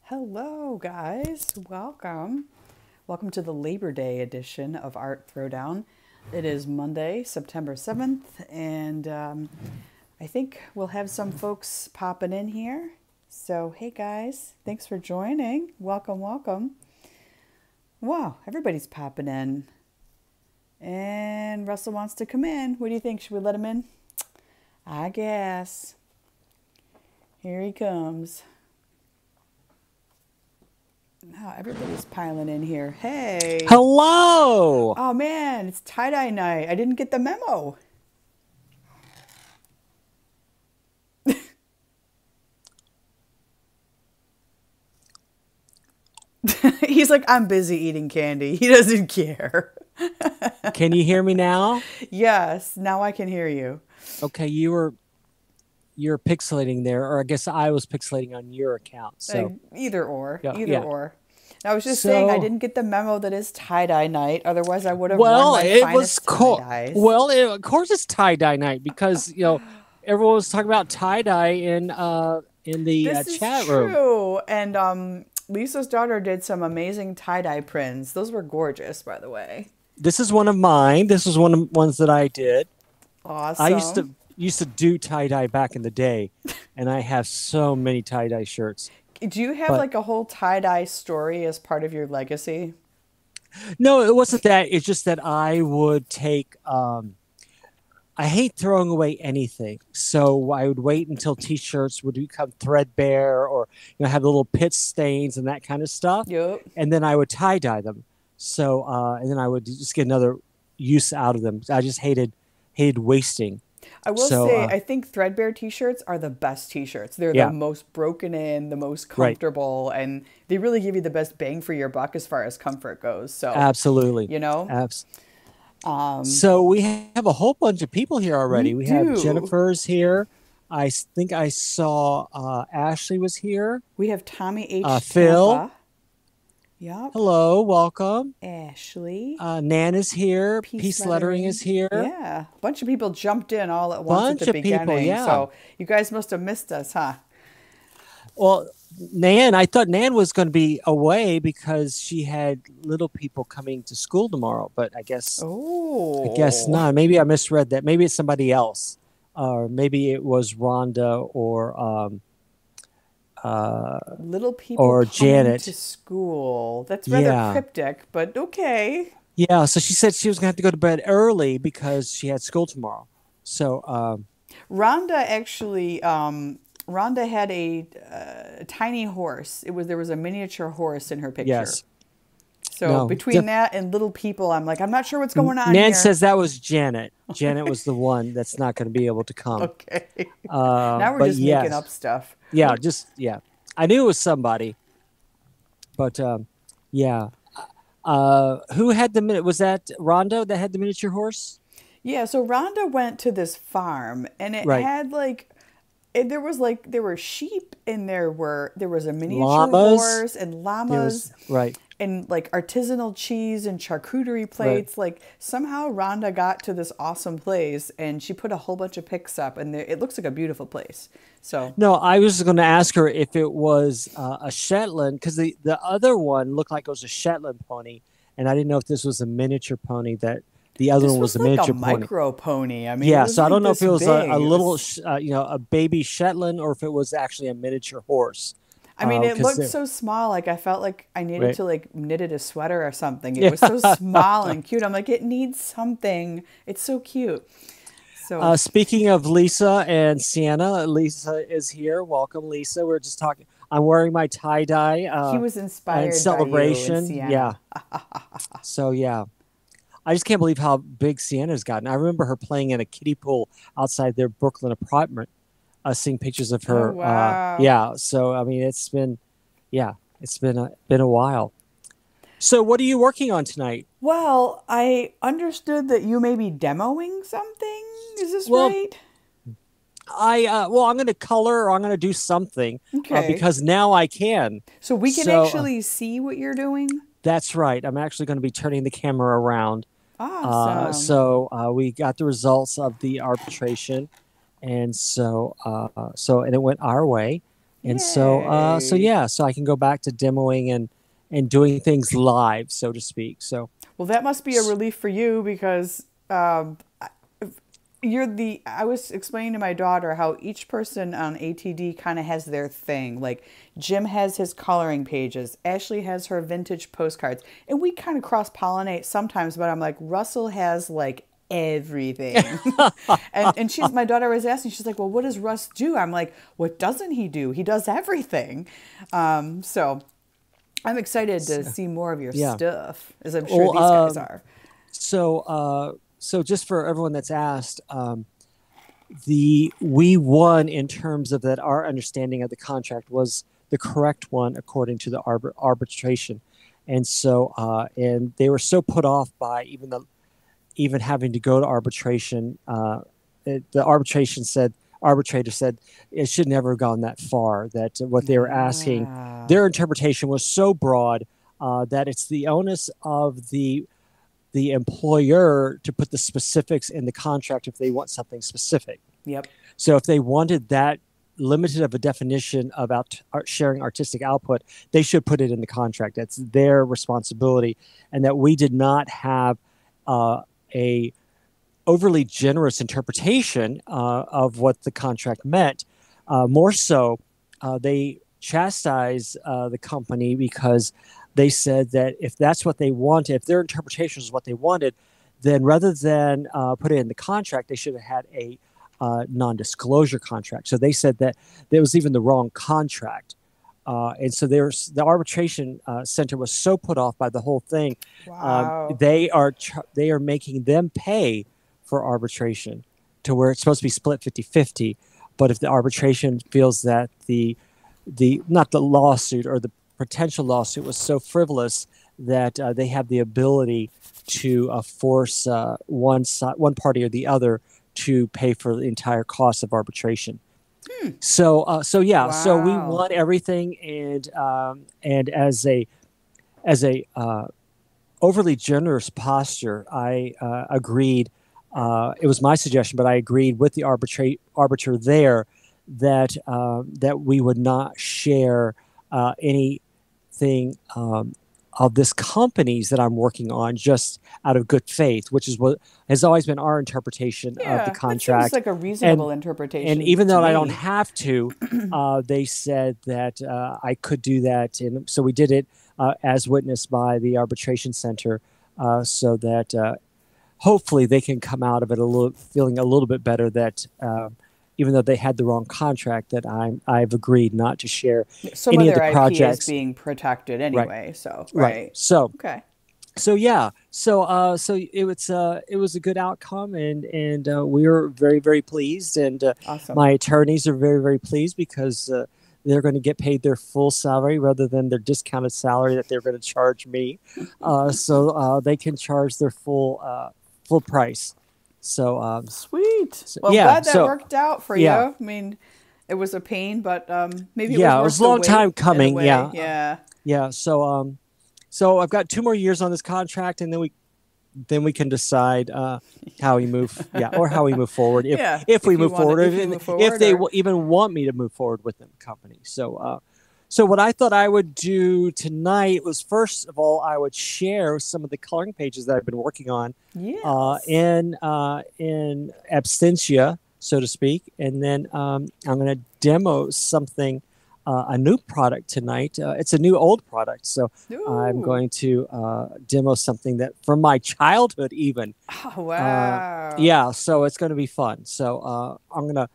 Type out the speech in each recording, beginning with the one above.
Hello, guys. Welcome. Welcome to the Labor Day edition of Art Throwdown. It is Monday, September 7th, and I think we'll have some folks popping in here. So, hey, guys, thanks for joining. Welcome, welcome. Wow, everybody's popping in. And Russell wants to come in. What do you think? Should we let him in? I guess. Here he comes. Oh, everybody's piling in here. Hey. Hello. Oh, man, it's tie-dye night. I didn't get the memo. He's like, I'm busy eating candy. He doesn't care. Can you hear me now? Yes, now I can hear you. Okay, you're pixelating there, or I guess I was pixelating on your account. So Either or, yeah, either yeah. or. I was just saying I So didn't get the memo that it's tie-dye night. Otherwise, I would have worn well, my it was finest cool. tie-dyes. Well, of course it's tie dye night because everyone was talking about tie dye in the This is chat room. true. And Lisa's daughter did some amazing tie-dye prints. Those were gorgeous, by the way. This is one of mine. This was one of the ones that I did. I Awesome. used to do tie dye back in the day, and I have so many tie dye shirts. Do you have But like a whole tie-dye story as part of your legacy? no, it wasn't that. It's just that I would take. I hate throwing away anything, so I would wait until T-shirts would become threadbare or have little pit stains and that kind of stuff, Yep. and then I would tie dye them. So and then I would just get another use out of them. I just hated wasting. I will So say, I think threadbare t-shirts are the best t-shirts. They're the yeah, most broken in, the most right, comfortable, and they really give you the best bang for your buck as far as comfort goes. So, absolutely, you know, abs. So we have a whole bunch of people here we already. We have do. Jennifer's here. Think I saw Ashley was here. We have Tommy H. Phil, Tampa. Yep. hello, welcome. Ashley. Nan is here. Peace Peace Lettering is lettering. here. Yeah. A bunch of people jumped in all at once at the Bunch of people, beginning. yeah. So you guys must have missed us, huh? Well, I thought Nan was going to be away because she had little people coming to school tomorrow, but I guess Oh. not. Maybe I misread that. Maybe it's somebody else, or maybe it was Rhonda Little people or coming to Janet. school. That's rather Yeah, cryptic, but okay. yeah. So she said she was going to have to go to bed early because she had school tomorrow. So Rhonda actually, Rhonda had a tiny horse. There was a miniature horse in her picture. yes, So no. between that and little people, I'm like, I'm not sure what's going on Nan here. says that was Janet. Janet was the one that's not going to be able to come. Okay. Now we're But just making yes, up stuff. yeah, just yeah. I knew it was somebody, but yeah. Who had the minute? Was that Rondo that had the miniature horse? Yeah, so Rhonda went to this farm and it Right. had there were sheep and there was a miniature Llamas. horse and There was llamas right, and like artisanal cheese and charcuterie right. plates. Like somehow Rhonda got to this awesome place and she put a whole bunch of pics up and it looks like a beautiful place. So, No, I was going to ask her if it was a Shetland because the other one looked like it was a Shetland pony, and I didn't know if this was a miniature pony. That the other this one was was a like a miniature pony. micro pony. I mean, it Yeah, was so I like don't know if this it was a big. It little, was a baby Shetland, or if it was actually a miniature horse. I mean, it Because looked so small. Like I felt like I needed right, to like knit it a sweater or something. It yeah. was so small and cute. I'm like, it needs something. It's so cute. So Speaking of Lisa and Sienna, Lisa is here. Welcome, Lisa. We're just talking. I'm wearing my tie dye he was in inspired by you and celebration. Yeah. Sienna. So yeah, I just can't believe how big Sienna's gotten. I remember her playing in a kiddie pool outside their Brooklyn apartment. Seeing pictures of Oh her. wow. Yeah. So I mean, yeah, it's been a while. So what are you working on tonight? Well, I understood that you may be demoing something. Is this Well, right? I'm going to color or I'm going to do something Okay. because now I can. So we can So actually see what you're doing? that's right. I'm actually going to be turning the camera around. Awesome. We got the results of the arbitration, and and it went our way. And so Yay. yeah, so I can go back to demoing and doing things live, so to speak. So Well, that must be a relief for you because I was explaining to my daughter how each person on ATD kind of has their thing. Like Jim has his coloring pages, Ashley has her vintage postcards, and we kind of cross pollinate sometimes, but I'm like, Russell has like everything. And my daughter was asking, she's like, well, what does Russ do? I'm like, what doesn't he do? He does everything. So I'm excited to see more of your yeah. stuff, as I'm sure these guys are. So just for everyone that's asked, we won in terms of that. Our understanding of the contract was the correct one according to the arbitration, and so and they were so put off by even having to go to arbitration. The arbitrator said it should never have gone that far. That what they were asking, their interpretation was so broad that it's the onus of the employer to put the specifics in the contract if they want something specific. Yep. So if they wanted that limited of a definition about sharing artistic output, they should put it in the contract. That's their responsibility, and that we did not have a overly generous interpretation of what the contract meant. More so, they chastised the company because they said that if that's what they wanted, if their interpretation is what they wanted, then rather than put it in the contract, they should have had a non-disclosure contract. So they said that there was even the wrong contract. And so the arbitration center was so put off by the whole thing. Wow. They are making them pay for arbitration to where it's supposed to be split 50-50. But if the arbitration feels that not the lawsuit or the potential lawsuit was so frivolous that they have the ability to force one party or the other to pay for the entire cost of arbitration. So Wow. so we won everything, and as a overly generous posture, I agreed. It was my suggestion, but I agreed with the arbiter there that that we would not share anything of this company's that I'm working on just out of good faith, which is what has always been our interpretation of the contract. That seems like a reasonable interpretation. And even though to I me. don't have to, they said that I could do that. And so we did it as witnessed by the arbitration center so that hopefully they can come out of it feeling a little bit better that even though they had the wrong contract, that I've agreed not to share any of the projects. Some of their IP is being protected anyway. Right. So right. So okay. So yeah, so it was a good outcome, and we were very, very pleased, and Awesome. my attorneys are very, very pleased because they're going to get paid their full salary rather than their discounted salary that they're going to charge me, so they can charge their full price. So Sweet. Well, I'm glad that worked out for you. Yeah. I mean, it was a pain, but maybe it was a long time coming. Yeah. So I've got 2 more years on this contract, and then we can decide how we move, how we move forward. If we move forward, if they even want me to move forward with the company. So what I thought I would do tonight was, first of all, I would share some of the coloring pages that I've been working on in absentia, so to speak, and then I'm going to demo something. A new product tonight. It's a new old product, so I'm going to demo something that from my childhood even. Oh, wow. So it's going to be fun. So I'm going to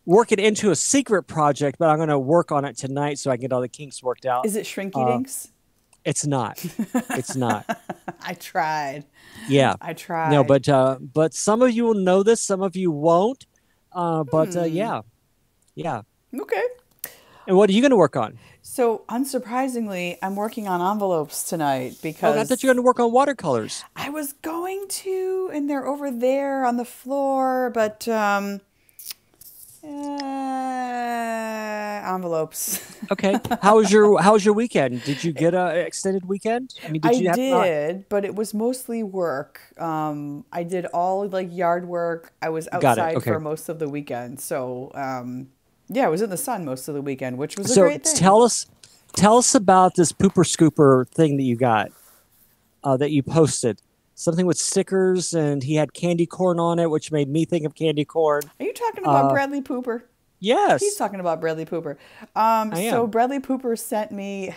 work it into a secret project, but I'm going to work on it tonight so I can get all the kinks worked out. Is it Shrinky Dinks? It's not. It's not. I tried. Yeah. I tried. No, but some of you will know this, some of you won't. Yeah. Okay. And what are you going to work on? So, unsurprisingly, I'm working on envelopes tonight because... I thought you were going to work on watercolors. I was going to, and they're over there on the floor, but envelopes. Okay. How was your weekend? Did you get an extended weekend? I mean, I did, but it was mostly work. I did all like yard work. I was outside for most of the weekend, so Yeah, it was in the sun most of the weekend, which was a So great thing. tell us about this pooper scooper thing that you got, that you posted. Something with stickers, and he had candy corn on it, which made me think of candy corn. Are you talking about Uh, Bradley Pooper? He's yes, talking about Bradley Pooper. I So am. Bradley Pooper sent me,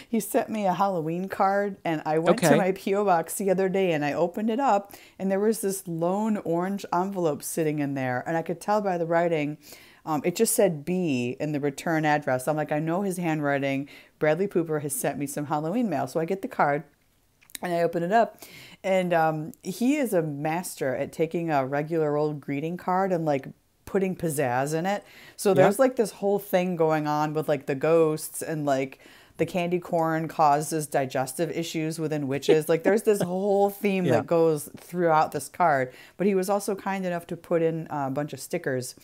he sent me a Halloween card, and I went to Okay. my PO box the other day, and I opened it up, and there was this lone orange envelope sitting in there, and I could tell by the writing. It just said B in the return address. I'm like, I know his handwriting. Bradley Pooper has sent me some Halloween mail, so I get the card. And I open it up, and he is a master at taking a regular old greeting card and like putting pizzazz in it. So Yeah. there's like this whole thing going on with like the ghosts and like the candy corn causes digestive issues within witches. Like there's this whole theme Yeah. that goes throughout this card. But he was also kind enough to put in a bunch of stickers,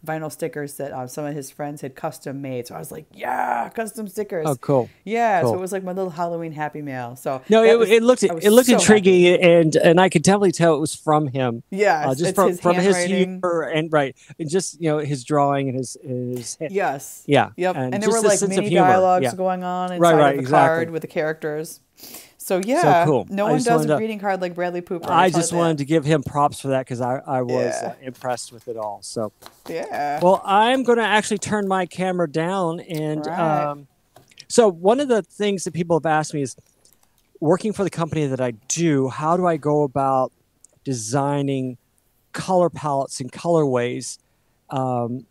vinyl stickers that some of his friends had custom made. So I was like, yeah, custom Oh, stickers. cool. Yeah, so it Cool. was like my little Halloween happy mail. So No, that was, I was it looked so happy. intriguing, and I could definitely tell it was from him, Yeah, just it's his from his handwriting. humor and right, and just his drawing and Yes. yeah, Yep. and And there were just a like sense of mini humor. dialogues Yeah, going on right, inside of right, the exactly. card with the characters. So So yeah, cool. no I one just does wanted a to greeting card like Bradley Pooper. I'll I tell you just wanted that. to give him props for that because I was Yeah. impressed with it all. So, Yeah. well, I'm going to actually turn my camera down, All and right. so one of the things that people have asked me is, working for the company that I do, how do I go about designing color palettes and colorways? Um,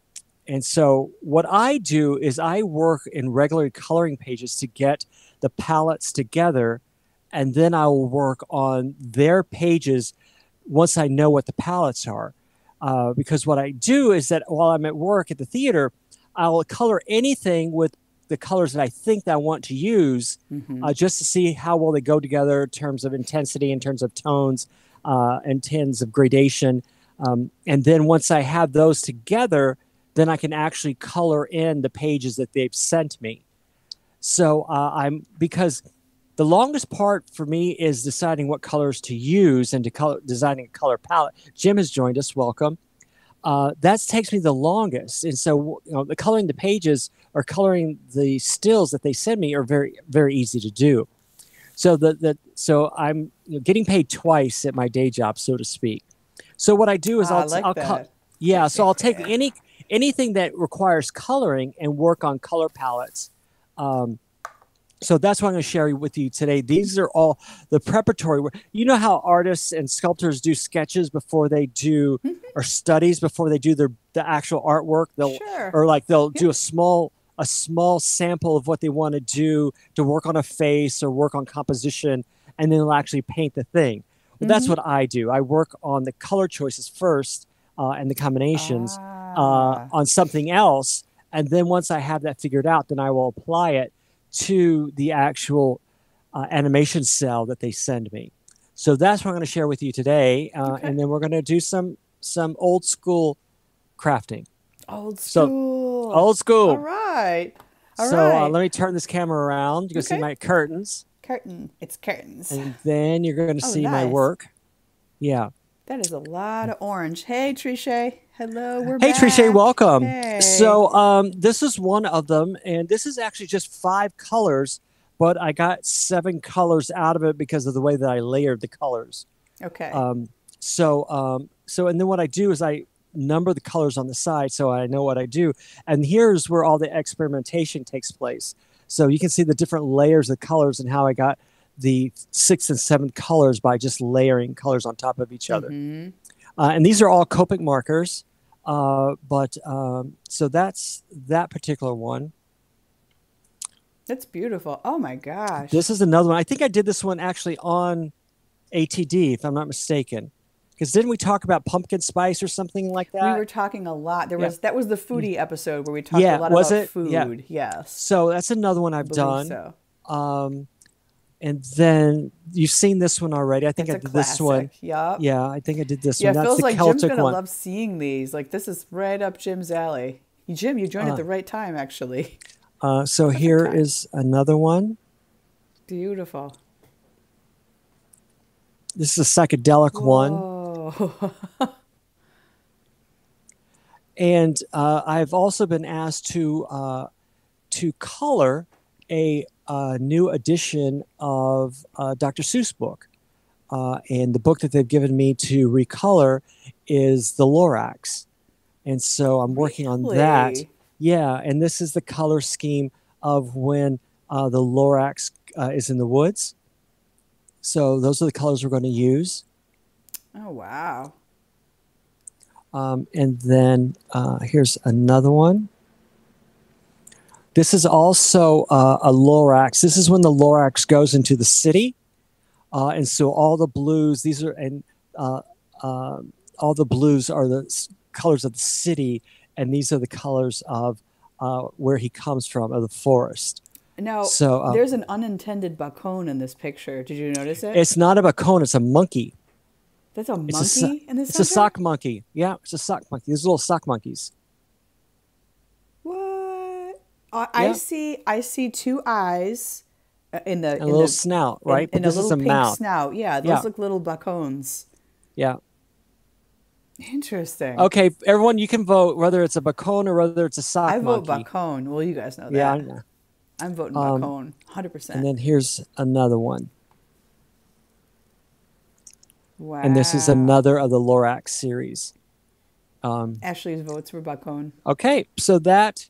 and so what I do is I work in regular coloring pages to get the palettes together, and then I will work on their pages once I know what the palettes are. Because what I do is that while I'm at work at the theater, I'll color anything with the colors that I think that I want to use, just to see how well they go together in terms of intensity, in terms of tones, in terms of gradation. And then once I have those together, then I can actually color in the pages that they've sent me. So because the longest part for me is deciding what colors to use and designing a color palette. Jim has joined us. Welcome. That takes me the longest. And so, the coloring the pages or coloring the stills that they send me are very, very easy to do. So so I'm getting paid twice at my day job, so to speak. So what I do is I like that. yeah. So I'll take anything that requires coloring and work on color palettes. So that's what I'm going to share with you today. These are all the preparatory work. You know how artists and sculptors do sketches before they do, or studies before they do the actual artwork. Sure. They'll Yep. do a small sample of what they want to do to work on a face or work on composition, and then they'll actually paint the thing. Well, that's what I do. I work on the color choices first, and the combinations Ah. on something else, and then once I have that figured out, then I will apply it to the actual animation cell that they send me. So that's what I'm going to share with you today, Okay. and then we're going to do some old school crafting. Old So school. old All school. right. All So right. let me turn this camera around. You can see Okay. my curtains, Curtain. It's curtains. and then you're going to Oh, see my nice. work. Yeah. That is a lot of orange. Hey, Trisha. Hello, we're Hey, Trisha, back. welcome. Hey. So this is one of them, and this is actually just 5 colors, but I got 7 colors out of it because of the way that I layered the colors. Okay. And then what I do is I number the colors on the side so I know what I do. And here's where all the experimentation takes place. So you can see the different layers of colors and how I got the 6th and 7th colors by just layering colors on top of each other. And these are all Copic markers. So that's that particular one. That's beautiful. Oh my gosh. This is another one. I think I did this one actually on ATD, if I'm not mistaken. Because didn't we talk about pumpkin spice or something like that? We were talking a lot. Yeah. That was the foodie episode where we talked Yeah, a lot was about it? food. Yeah. Yes. So that's another one I I've believe done. so. And then you've seen this one already. I think It's I a did this one. classic. Yup. Yeah, I think I did this Yeah, one. it That's feels the like Jim's Celtic gonna one. love seeing these. Like this is right up Jim's alley. Jim, you joined at the right time, actually. So here is another one. Beautiful. This is a psychedelic one. Whoa. And I've also been asked to color a new edition of Dr. Seuss book. And the book that they've given me to recolor is the Lorax. And so I'm working on that. Really? Yeah, and this is the color scheme of when the Lorax is in the woods. So those are the colors we're going to use. Oh, wow. And then here's another one. This is also a Lorax. This is when the Lorax goes into the city. And so all the blues, these are, and all the blues are the colors of the city. And these are the colors of where he comes from, of the forest. Now, So there's an unintended bacone in this picture. Did you notice it? it's not a bacone, it's a monkey. That's a It's a, monkey in the it's a center? sock monkey. Yeah, it's a sock monkey. These little sock monkeys. What? Yeah. I see two eyes in the And a little snout, right? in But a this is little a pink mouth. snout. Yeah, those Yeah. look little bacones. Yeah. Interesting. Okay, everyone, you can vote whether it's a bacone or whether it's a sock I vote monkey. bacone. Well, you guys know Yeah, I that. know. I'm voting bacone, And 100%. then here's another one. Wow. And this is another of the Lorax series. Ashley's votes were bacone. Okay, so that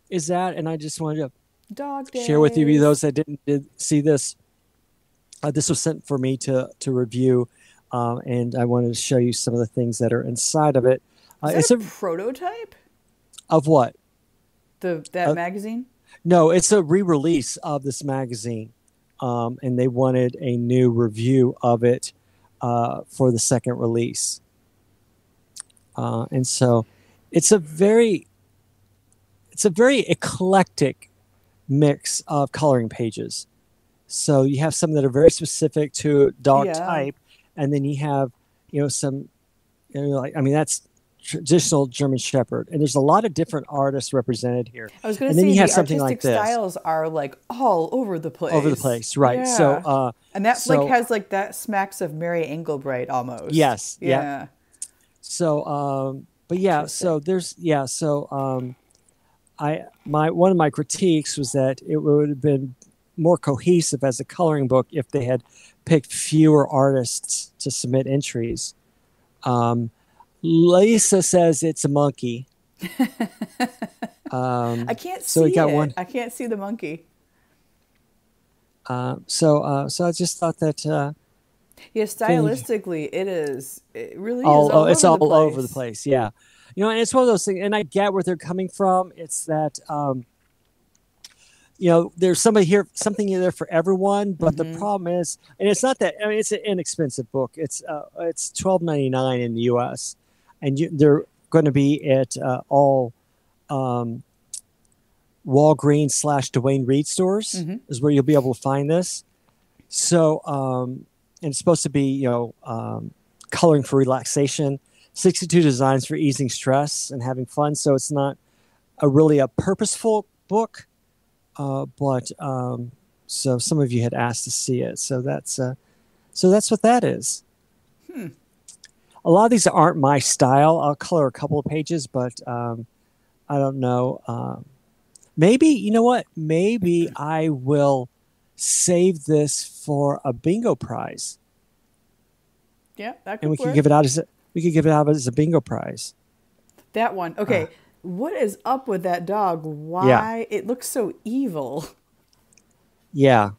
is that. And I just wanted Dog to share with you days. those that did see this. This was sent for me to review. And I wanted to show you some of the things that are inside of it. Is It's that a a prototype? of what? That magazine? No, it's a re-release of this magazine, and they wanted a new review of it for the second release. And so, it's a very eclectic mix of coloring pages. So you have some that are very specific to dog Yeah. type, and then you have some like, I mean, that's traditional German Shepherd, and there's a lot of different artists represented here. I was going And to then say you have the something artistic like this. styles are like all over the place. Over the place, right? Yeah. So, and that so like has like that smacks of Mary Englebright almost. yes, yeah. Yeah. So, but yeah, so there's so one of my critiques was that it would have been more cohesive as a coloring book if they had picked fewer artists to submit entries. Lisa says it's a monkey. I can't so we see got it. one. I can't see the monkey. So I just thought that Yeah, stylistically, it really all is all it's over the all place. over the place. Yeah, and it's one of those things, and I get where they're coming from. It's that there's something there for everyone, but the problem is, and it's not that. I mean, it's an inexpensive book. It's $12.99 in the U.S. and they're going to be at all Walgreens / Dwayne Reed stores is where you'll be able to find this. So, and it's supposed to be coloring for relaxation, 62 designs for easing stress and having fun. So it's not really a purposeful book. But so some of you had asked to see it, so that's what that is. A lot of these aren't my style. I'll color a couple of pages, but I don't know. Maybe you know what? Maybe I will save this for a bingo prize, Yeah, that could and we work. could give it out as a bingo prize. That one. Okay. What is up with that dog? Why it looks so evil? Yeah.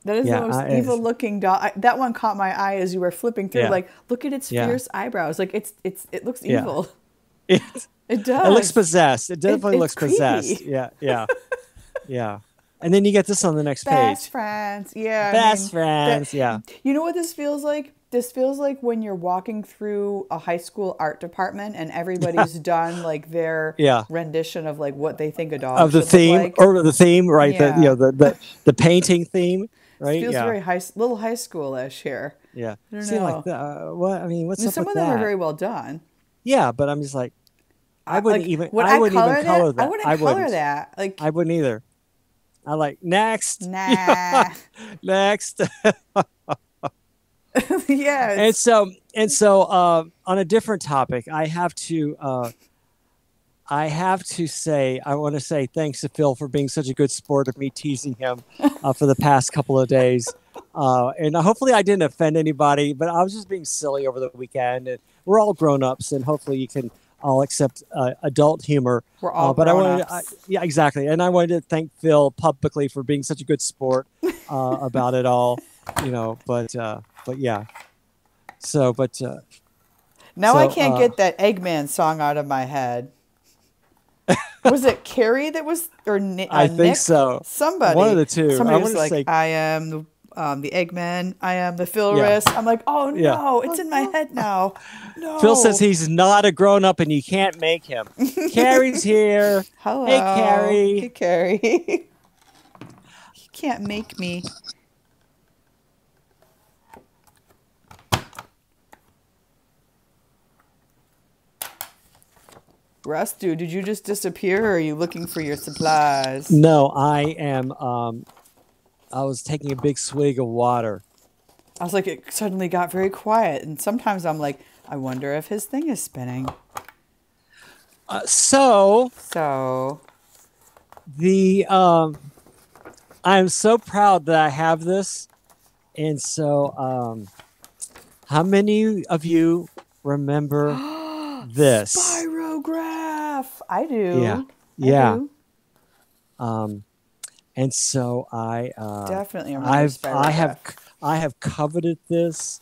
That is the most evil looking dog. That one caught my eye as you were flipping through. Yeah. Like, look at its fierce eyebrows. Like it looks Yeah. evil. It does. It looks possessed. It definitely looks it's creepy. possessed. Yeah. Yeah. And then you get this on the next Best page. friends. Yeah. Best friends. Yeah. You know what this feels like? This feels like when you're walking through a high school art department and everybody's done like their rendition of like what they think a dog Of the should theme, look like. or the theme, right? Yeah. The painting theme, right? It feels very little high schoolish here. Yeah. I don't See, know. like what? I mean, what's up Some with of them that? are very well done. Yeah, but I'm just like, I wouldn't even. Would I wouldn't even color that. I wouldn't color that. Like I wouldn't either. I like next. Nah. Next. Yeah. And so on a different topic, I have to I have to say, I want to say thanks to Phil for being such a good sport of me teasing him for the past couple of days. And hopefully I didn't offend anybody, but I was just being silly over the weekend. And we're all grown ups, and hopefully you can all accept adult humor. We're all But I grown wanted, ups. yeah, exactly. And I wanted to thank Phil publicly for being such a good sport about it all, but yeah. So, but Now I can't get that Eggman song out of my head. Was it Carrie that was, or I think Nick? so. Somebody. One of the two. I Somebody want was to like, say, I am the Eggman. I am the yeah, Philris. I'm like, oh yeah. no, it's in my head now. Phil says No. he's not a grown up and you can't make him. Carrie's here. Hey, Hello. Hey, Carrie. Carrie. You can't make me. Russ, dude, did you just disappear or are you looking for your supplies? No, I am. I was taking a big swig of water. I was like, it suddenly got very quiet. And sometimes I'm like, I wonder if his thing is spinning. So So, the I'm so proud that I have this, and so how many of you remember this? Spirograph. I Yeah, do. I yeah. do. And so Definitely remember Spirograph. I have coveted this.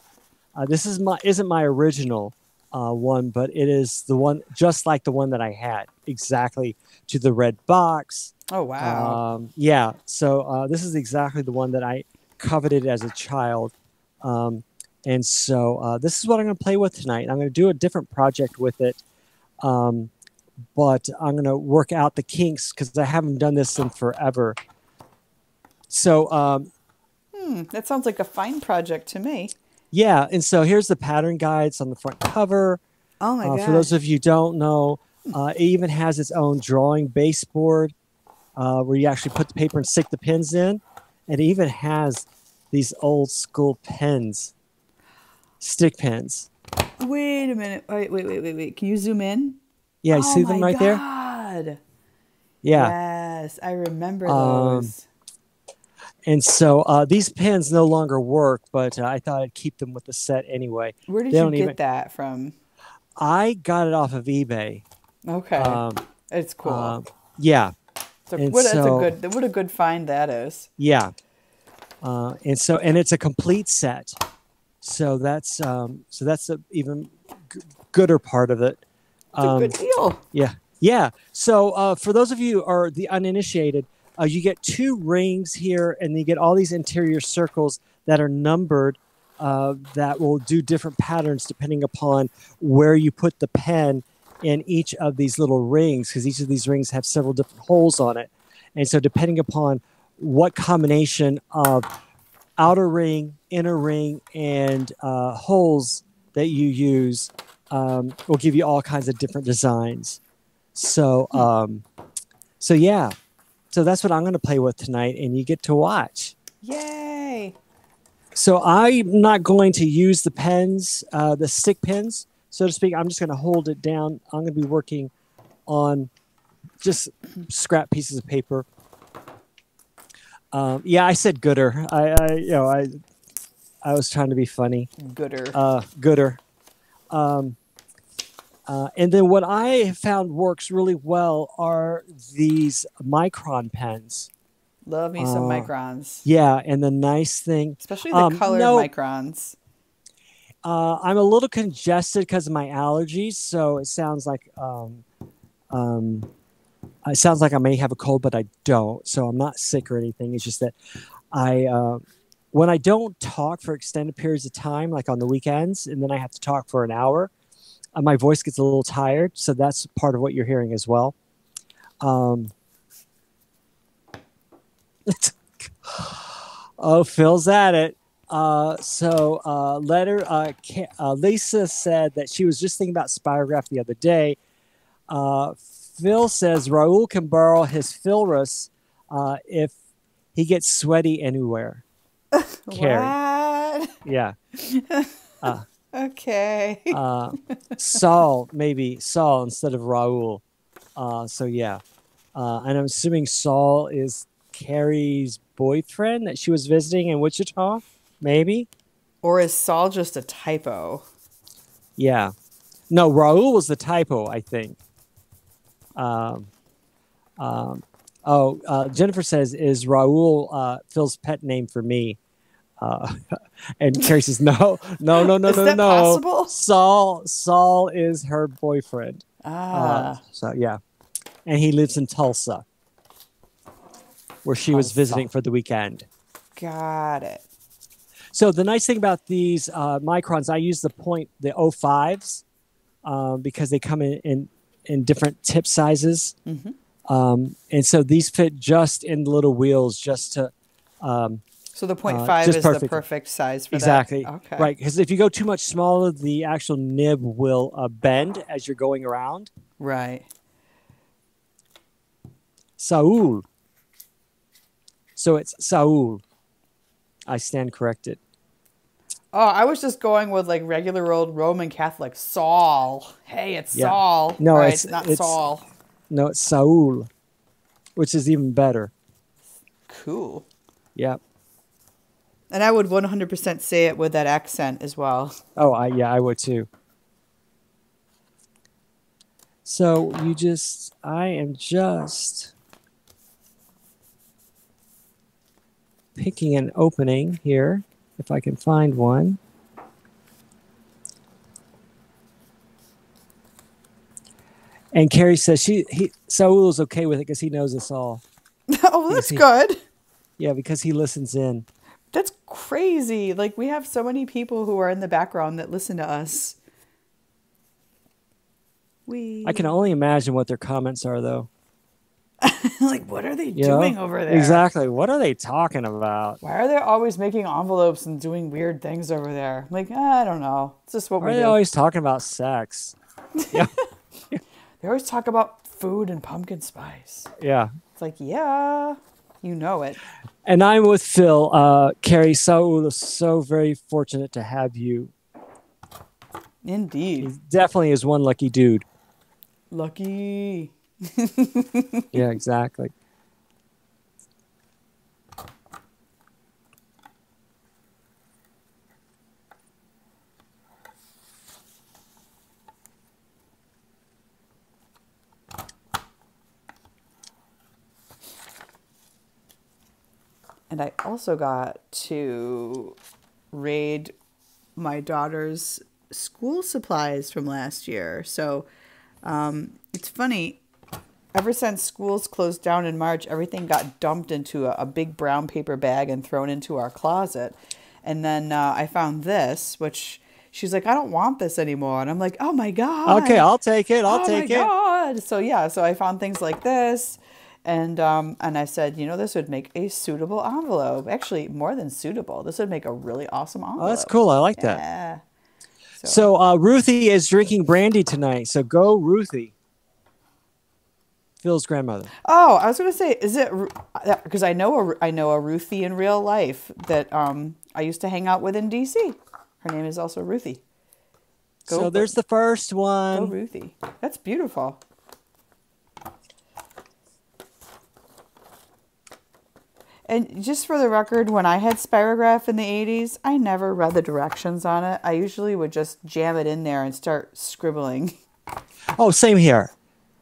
This isn't my original one, but it is the one just like the one that I had, exactly to the red box. Oh, wow. Yeah. So this is exactly the one that I coveted as a child. And so this is what I'm going to play with tonight. I'm going to do a different project with it. But I'm going to work out the kinks because I haven't done this in forever. So, That sounds like a fine project to me. yeah. And so here's the pattern guides on the front cover. Oh, my For those gosh. of you who don't know, it even has its own drawing baseboard where you actually put the paper and stick the pins in. It even has these old school pens, stick pens. Wait a minute. Wait. Can you zoom in? Yeah, you Oh, see them my right there? God. Yeah. Yes, I remember those. And so these pens no longer work, but I thought I'd keep them with the set anyway. Where did They you don't get even. that from? I got it off of eBay. Okay. It's cool. Yeah. So And what a good find that is. yeah. And it's a complete set. So that's the even gooder part of it. It's a good deal. Yeah. Yeah. So for those of you who are the uninitiated, you get 2 rings here, and you get all these interior circles that are numbered that will do different patterns depending upon where you put the pen in each of these little rings, because each of these rings have several different holes on it. And so depending upon what combination of outer ring, inner ring, and holes that you use will give you all kinds of different designs. So, yeah. So that's what I'm going to play with tonight, and you get to watch. Yay. So I'm not going to use the pens, the stick pens, so to speak. I'm just going to hold it down. I'm going to be working on just scrap pieces of paper. Yeah, I said gooder. I was trying to be funny. Gooder. Gooder. And then what I have found works really well are these micron pens. Love me some microns. Yeah, and the nice thing, Especially the colored microns. I'm a little congested because of my allergies, so it sounds like I may have a cold, but I don't. So I'm not sick or anything. It's just that when I don't talk for extended periods of time, like on the weekends, and then I have to talk for an hour, my voice gets a little tired. So that's part of what you're hearing as well. Oh, Phil's at it. Lisa said that she was just thinking about Spirograph the other day. Phil says Raul can borrow his Philris if he gets sweaty anywhere. Carrie. What? Yeah. Okay. Saul instead of Raul. So yeah, and I'm assuming Saul is Carrie's boyfriend that she was visiting in Wichita, maybe. Or is Saul just a typo? Yeah, no, Raul was the typo, I think. Um, um, Jennifer says, "Is Raul Phil's pet name for me?" Uh, and Carrie says, "No, no, no, no, Is no, that no. possible? Saul is her boyfriend." Ah, So yeah, and he lives in Tulsa, where she was Tulsa. visiting for the weekend. Got it. So the nice thing about these microns, I use the 05s because they come in different tip sizes. Mm-hmm. And so these fit just in the little wheels, just to So the 0.5 just is the perfect. perfect size for Exactly. that? Okay. Right. Because if you go too much smaller, the actual nib will bend as you're going around. Right. Saul. So it's Saul. I stand corrected. Oh, I was just going with like regular old Roman Catholic Saul. Hey, it's Yeah. Saul. No, right? it's Not it's Saul. no, it's Saul, which is even better. Cool. Yeah. And I would 100% say it with that accent as well. Oh, I would too. So I am just picking an opening here, if I can find one. And Carrie says Saul is okay with it because he knows us all. Oh, that's good. Yeah, because he listens in. That's crazy. Like, we have so many people who are in the background that listen to us. I can only imagine what their comments are, though. Like, what are they doing over there? Exactly. What are they talking about? Why are they always making envelopes and doing weird things over there? Like, I don't know. It's just what Why we are do. they always talking about sex? Yeah. They always talk about food and pumpkin spice. Yeah. It's like, yeah, you know it. And I'm with Phil. Carrie, Saul is so very fortunate to have you. Indeed. He definitely is one lucky dude. Lucky. Yeah, exactly. And I also got to raid my daughter's school supplies from last year. So it's funny. Ever since schools closed down in March, everything got dumped into a big brown paper bag and thrown into our closet. And then I found this, which she's like, I don't want this anymore. And I'm like, oh my God. Okay, I'll take it. I'll take it. Oh my God. So yeah, so I found things like this. And I said, you know, this would make a suitable envelope. Actually, more than suitable. This would make a really awesome envelope. Oh, that's cool. I like that. Yeah. So Ruthie is drinking brandy tonight. So go, Ruthie. Phil's grandmother. Oh, I was going to say, is it because I know a Ruthie in real life that I used to hang out with in DC. Her name is also Ruthie. So there's the first one. Go Ruthie. That's beautiful. And just for the record, when I had Spirograph in the 80s, I never read the directions on it. I usually would just jam it in there and start scribbling. Oh, same here.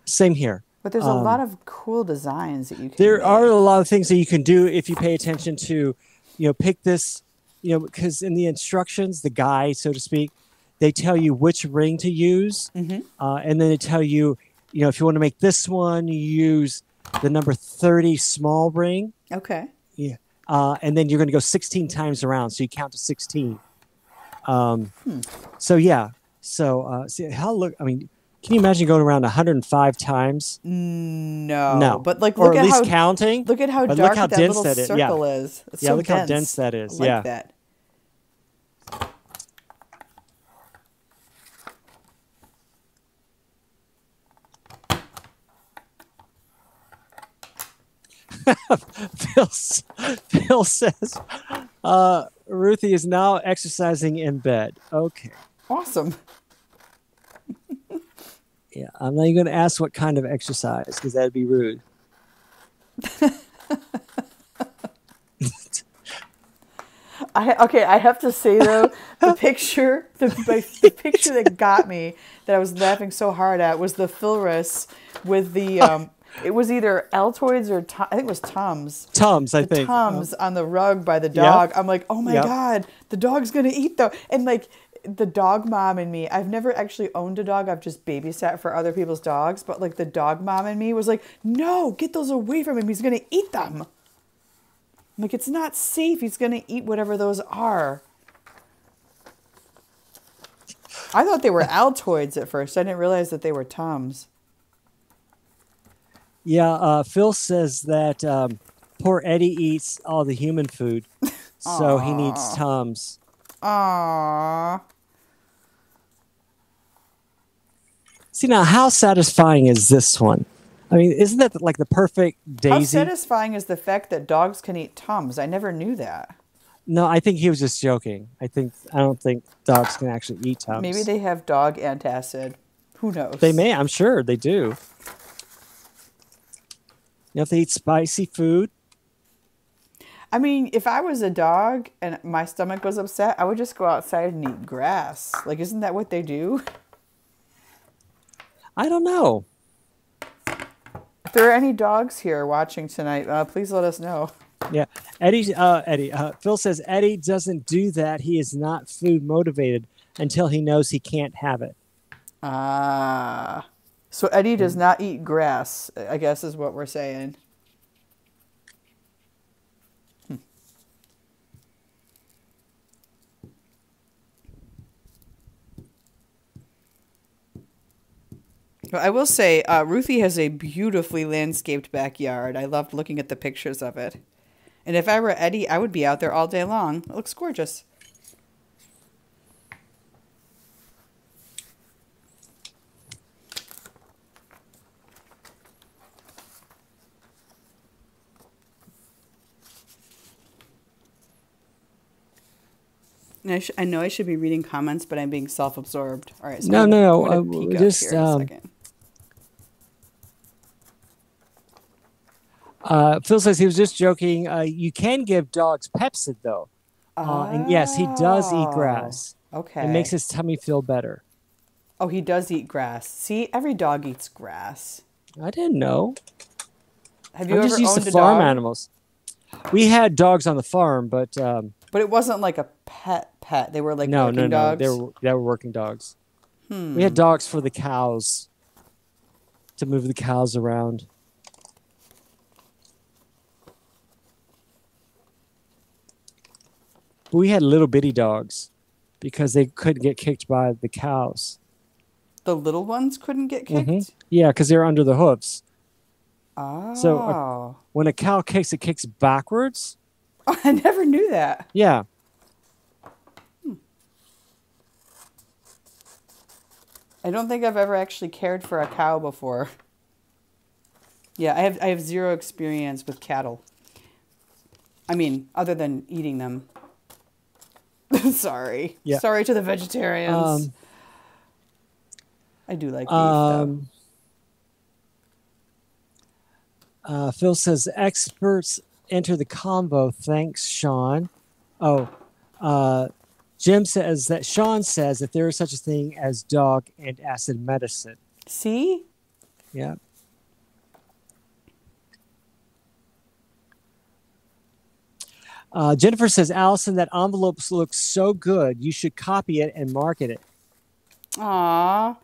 Same here. But there's a lot of cool designs that you can There make. are a lot of things that you can do if you pay attention to, pick this, because in the instructions, the guide, so to speak, they tell you which ring to use. Mm-hmm. And then they tell you, if you want to make this one, you use the number 30 small ring. Okay. Yeah. And then you're going to go 16 times around. So you count to 16. So, yeah. So, can you imagine going around 105 times? No. But look or at at least how counting. Look at how but dark look how that dense little that circle is. It's so look dense. how dense that is. I like that. Phil says, Ruthie is now exercising in bed. Okay. Awesome. Yeah. I'm not even going to ask what kind of exercise because that'd be rude. I have to say though, the picture that got me, that I was laughing so hard at, was the Philrus with the it was either Altoids or I think it was Tums. Tums, I think. Tums on the rug by the dog. Yep. I'm like, oh my God, the dog's gonna eat though. And like the dog mom in me, I've never actually owned a dog. I've just babysat for other people's dogs. But like the dog mom in me was like, no, get those away from him. He's gonna eat them. I'm like, it's not safe. He's gonna eat whatever those are. I thought they were Altoids at first. I didn't realize that they were Tums. Yeah, Phil says that poor Eddie eats all the human food, so he needs Tums. Aww. See, now, how satisfying is this one? I mean, isn't that like the perfect Daisy? How satisfying is the fact that dogs can eat Tums? I never knew that. No, I think he was just joking. I don't think dogs can actually eat Tums. Maybe they have dog antacid. Who knows? They may. I'm sure they do. You know, if they eat spicy food. I mean, if I was a dog and my stomach was upset, I would just go outside and eat grass. Like, isn't that what they do? I don't know. If there are any dogs here watching tonight, please let us know. Yeah, Phil says Eddie doesn't do that. He is not food motivated until he knows he can't have it. So Eddie does not eat grass, I guess is what we're saying. Well, I will say, Ruthie has a beautifully landscaped backyard. I loved looking at the pictures of it. And if I were Eddie, I would be out there all day long. It looks gorgeous. And I know I should be reading comments, but I'm being self-absorbed. All right. So No. I'm gonna peek Just up here in a second. Phil says he was just joking. You can give dogs Pepsid, though. And yes, he does eat grass. Okay. It makes his tummy feel better. Oh, he does eat grass. See, every dog eats grass. I didn't know. Have you I'm ever just used owned to a farm dog? animals. We had dogs on the farm, but But it wasn't like a pet. They were like no. working dogs? They were working dogs. We had dogs for the cows to move the cows around. But we had little bitty dogs because they couldn't get kicked by the cows. The little ones couldn't get kicked? Yeah, because they're under the hooves. Oh. So when a cow kicks, it kicks backwards. Oh, I never knew that. Yeah. I don't think I've ever actually cared for a cow before. Yeah, I have zero experience with cattle. I mean, other than eating them. Sorry. Yeah. Sorry to the vegetarians. I do like beef, though. Phil says experts enter the convo. Thanks, Sean. Jim says that Sean says that there is such a thing as dog and acid medicine. See? Yeah. Jennifer says, Allison, that envelope looks so good. You should copy it and market it. Aw.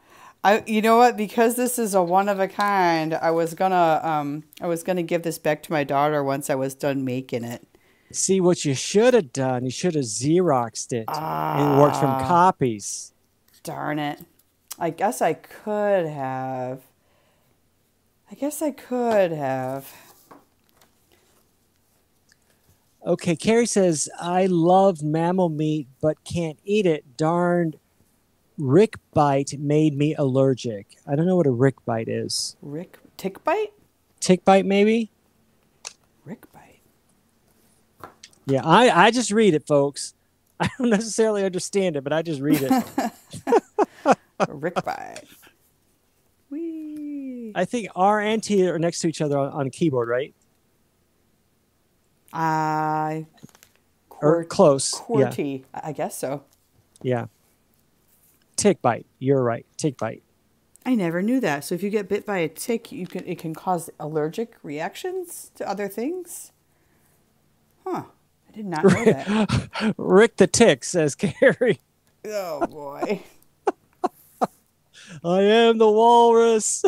You know what? Because this is a one of a kind, I was gonna give this back to my daughter once I was done making it. See, what you should have done, you should have Xeroxed it and worked from copies. Darn it. I guess I could have. Okay, Carrie says, I love mammal meat but can't eat it. Darned rick bite made me allergic. I don't know what a rick bite is. Tick bite? Tick bite, maybe? Rick bite. Yeah, I just read it, folks. I don't necessarily understand it, but I just read it. Rick bite. Whee. I think R and T are next to each other on a keyboard, right? Or close. Yeah. QWERTY. I guess so. Yeah. Tick bite. You're right. Tick bite. I never knew that. So if you get bit by a tick, it can cause allergic reactions to other things? Huh. I did not know that. Rick the Tick, says Carrie. Oh, boy. I am the walrus.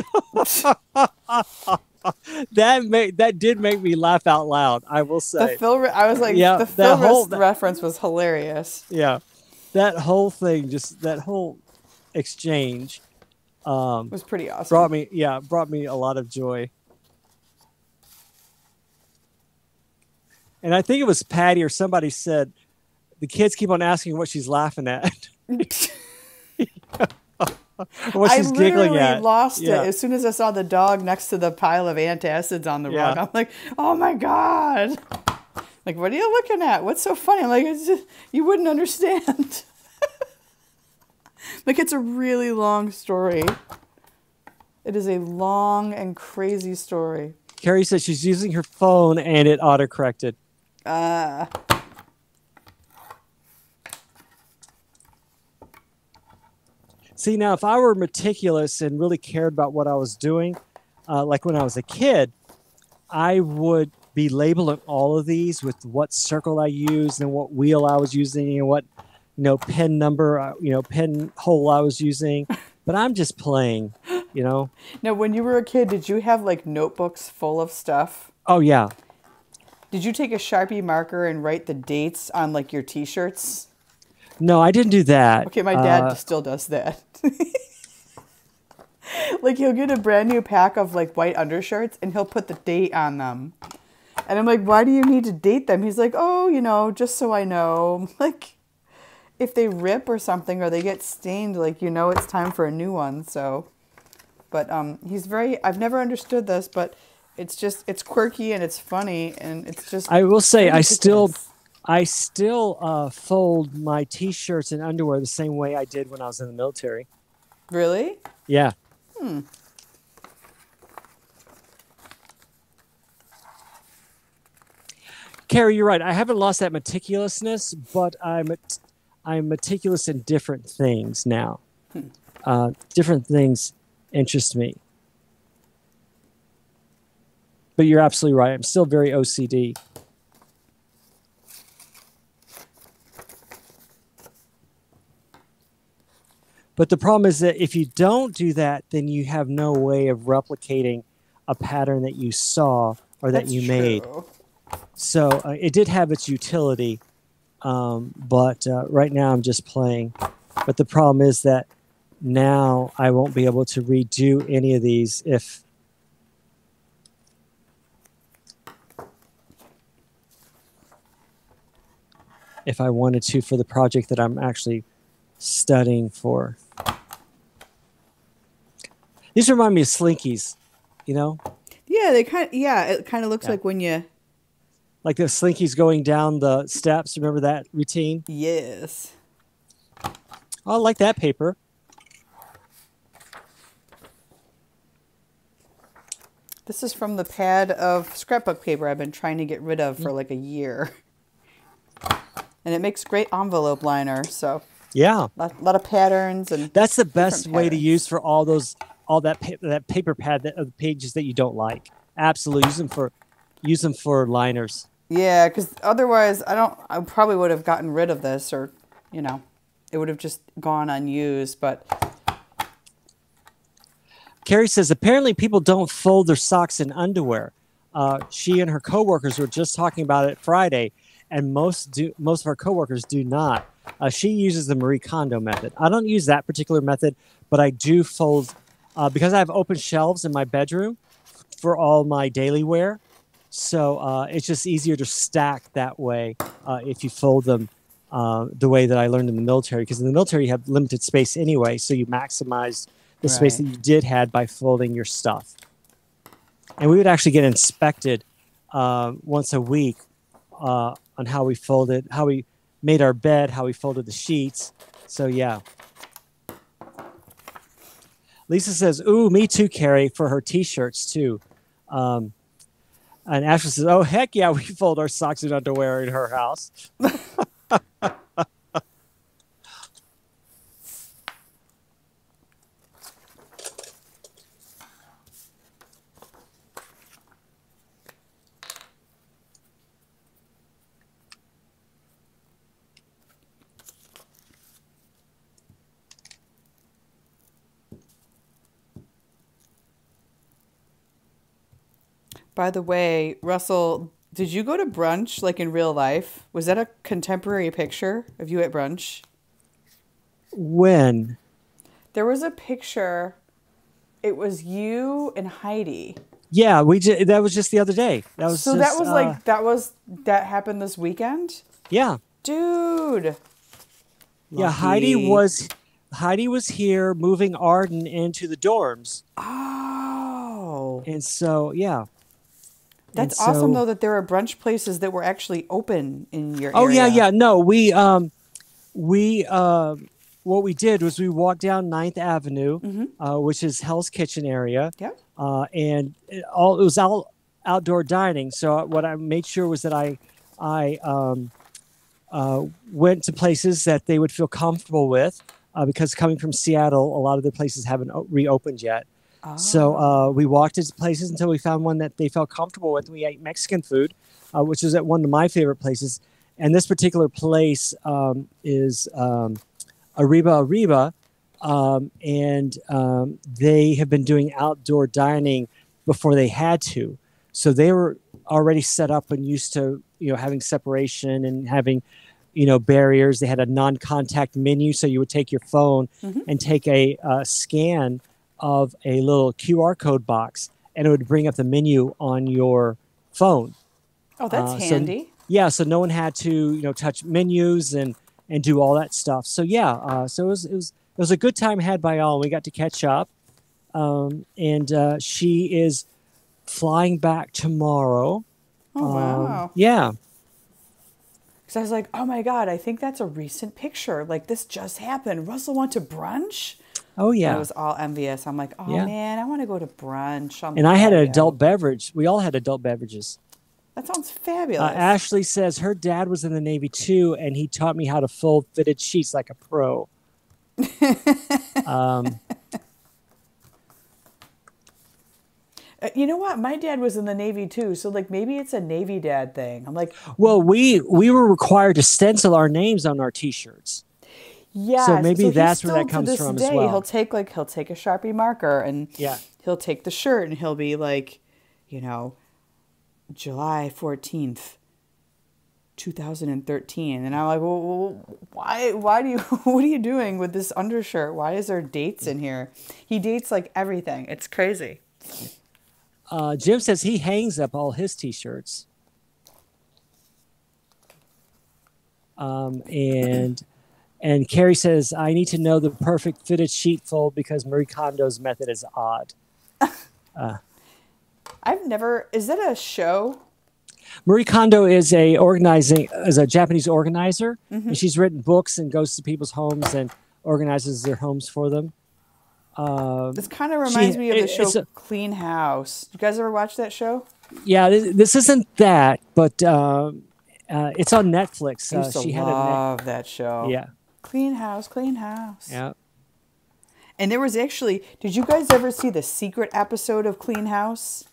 That did make me laugh out loud, I will say. I was like, yeah, the Phil reference was hilarious. Yeah. That whole thing, that whole exchange was pretty awesome. Brought me a lot of joy. And I think it was Patty or somebody said, the kids keep on asking what she's laughing at. What she's giggling at. I lost it as soon as I saw the dog next to the pile of antacids on the rug. I'm like, oh my God. Like, what are you looking at? What's so funny? I'm like, it's just, you wouldn't understand. Like, it's a really long story. It is a long and crazy story. Carrie says she's using her phone and it autocorrected. See, now, if I were meticulous and really cared about what I was doing, like when I was a kid, I would be labeling all of these with what circle I used and what wheel I was using and what, pen number, pen hole I was using. But I'm just playing, Now, when you were a kid, did you have like notebooks full of stuff? Oh, yeah. Did you take a Sharpie marker and write the dates on like your T-shirts? No, I didn't do that. Okay, my dad still does that. Like, he'll get a brand new pack of like white undershirts and he'll put the date on them. And I'm like, why do you need to date them? He's like, oh, just so I know. Like, if they rip or something or they get stained, like, it's time for a new one. So, but I've never understood this, but it's quirky and it's funny and it's just. I will say, I still fold my T-shirts and underwear the same way I did when I was in the military. Really? Yeah. Carrie, you're right. I haven't lost that meticulousness, but I'm meticulous in different things now. Different things interest me. But you're absolutely right. I'm still very OCD. But the problem is that if you don't do that, then you have no way of replicating a pattern that you saw or that you made. So it did have its utility, but right now I'm just playing. But the problem is that now I won't be able to redo any of these if I wanted to for the project that I'm actually studying for. These remind me of slinkies, Yeah, it kind of looks like when you... Like the slinkies going down the steps. Remember that routine? Yes. Oh, I like that paper. This is from the pad of scrapbook paper I've been trying to get rid of for like a year. And it makes great envelope liner, so... Yeah. A lot of patterns and... That's the best way to use for all that paper pad of pages that you don't like. Absolutely. Use them for liners. Yeah, because otherwise I probably would have gotten rid of this or, it would have just gone unused, but... Carrie says, apparently people don't fold their socks and underwear. She and her coworkers were just talking about it Friday, and most of our coworkers do not. She uses the Marie Kondo method. I don't use that particular method, but I do fold because I have open shelves in my bedroom for all my daily wear. So it's just easier to stack that way if you fold them the way that I learned in the military. Because in the military, you have limited space anyway, so you maximize the space that you had by folding your stuff. And we would actually get inspected once a week on how we folded, how we made our bed, how we folded the sheets. So, yeah. Lisa says, "Ooh, me too, Carrie," for her T-shirts too. Um, and Ashley says, "Oh heck yeah, we fold our socks and underwear in her house." By the way, Russell, did you go to brunch like in real life? Was that a contemporary picture of you at brunch? When? There was a picture. It was you and Heidi. Yeah, that was just the other day. That was So just, that happened this weekend? yeah. Dude. Yeah, Lucky. Heidi was here moving Arden into the dorms. Oh. And so, yeah. And That's awesome so though that there are brunch places that were actually open in your Oh yeah, area. yeah. No, we what we did was we walked down Ninth Avenue, which is Hell's Kitchen area. Yep. And it was all outdoor dining. So what I made sure was that I went to places that they would feel comfortable with, because coming from Seattle, a lot of the places haven't reopened yet. So Oh. we walked into places until we found one that they felt comfortable with. We ate Mexican food, which is at one of my favorite places. And this particular place is Arriba, and they have been doing outdoor dining before they had to. So they were already set up and used to, having separation and having, barriers. They had a non-contact menu, so you would take your phone and take a scan of a little QR code box, and it would bring up the menu on your phone. Oh, that's So handy. yeah, so no one had to, touch menus and do all that stuff. So yeah, so it was a good time had by all. We got to catch up, and she is flying back tomorrow. Oh, wow. Yeah. Because I was like, oh my God, I think that's a recent picture. Like this just happened. Russell went to brunch. Oh I yeah. was all envious. I'm like, oh Yeah. man, I want to go to brunch. And I had an I adult beverage. We all had adult beverages. That sounds fabulous. Ashley says her dad was in the Navy too, and he taught me how to fold fitted sheets like a pro. You know what? My dad was in the Navy too, so like maybe it's a Navy dad thing. I'm like, Well, we were required to stencil our names on our T-shirts. yes. So maybe So that's where still that to comes this from as day, well. he'll take a Sharpie marker and Yeah. he'll take the shirt and he'll be like, July 14th, 2013. And I'm like, well, why do you, what are you doing with this undershirt? Why is there dates in here? He dates like everything. It's crazy. Jim says he hangs up all his T-shirts. And Carrie says, I need to know the perfect fitted sheet fold because Marie Kondo's method is odd. Is that a show? Marie Kondo is a Japanese organizer, and she's written books and goes to people's homes and organizes their homes for them. This kind of reminds me of the show Clean House. You guys ever watch that show? Yeah, this isn't that, but it's on Netflix. I used to love that show. Yeah. Clean House, Clean House. Yeah. And there was actually, did you guys ever see the secret episode of Clean House?